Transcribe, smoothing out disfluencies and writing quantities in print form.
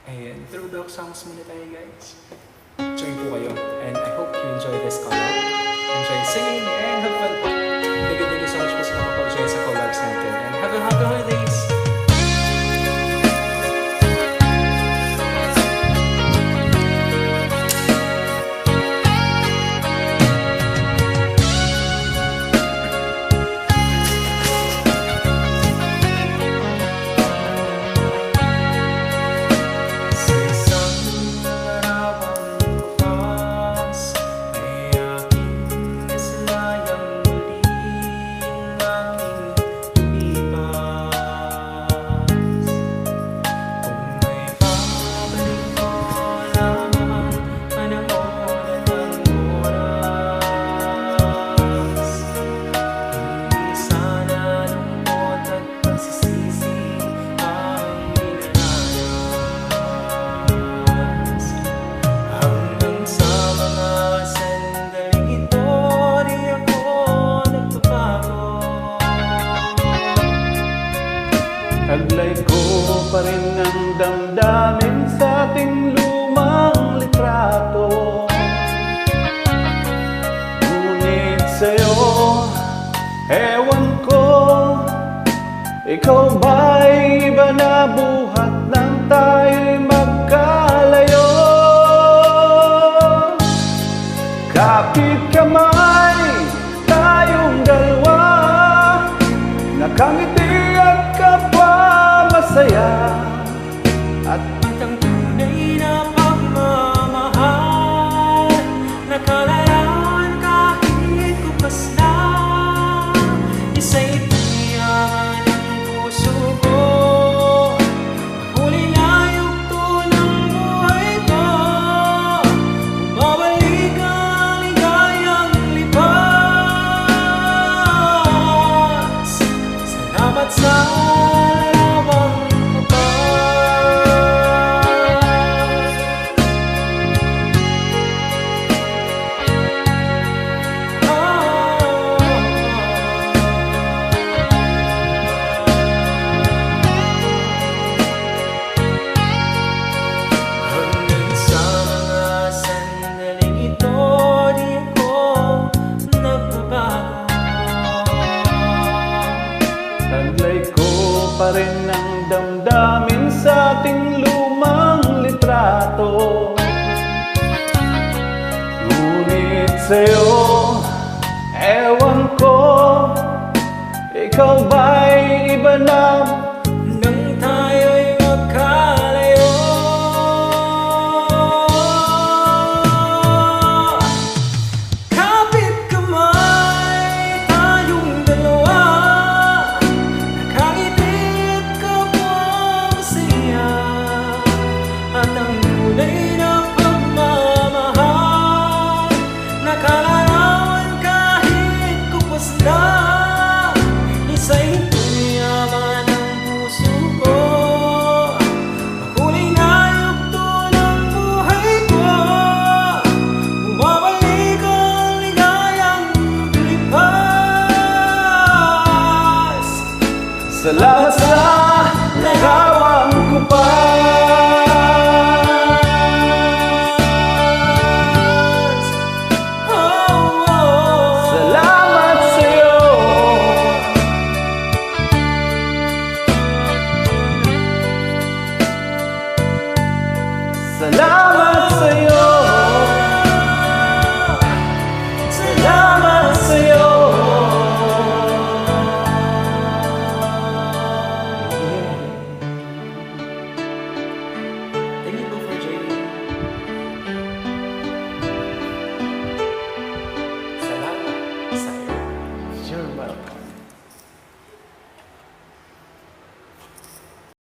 Ayan, throwback songs muna tayo guys. Join po kayo. And I hope you enjoy this collab. Enjoy singing and have fun po. Thank you so much po sa mga pag-join sa collabs natin. And have a happy holidays! Taglay ko pa rin ang damdamin sa ating lumang litrato. Ngunit sa'yo, ewan ko, ikaw ba'y iba na buhat nang tayo'y magkalayo? Kapit kamay, tayong dalawa, nakangiti at kapwa masaya. At ang tunay na pagmamahal, nakalalaan kahit kupas na. Isa'y pangyaman ng puso ko, huli na yugto ng buhay ko. Bumabalik ang ligayang lipas. Salamat sa Taglay ko pa rin ang damdamin sa ating lumang litrato. Ngunit sa'yo, ewan ko, ikaw ba'y iba na nang tayo'y magkalayo? Kapit kamay, tayong dalawa, nakangiti at kapwa masaya. At ang tunay na pagmamahal, nakalarawan kahit kupas na. Isa'y pangyaman ng puso ko, makulay na yugto ng buhay ko. Bumabalik ang ligayang lipas. salamat sa nagawang ko pa. Salamat sa'yo. Salamat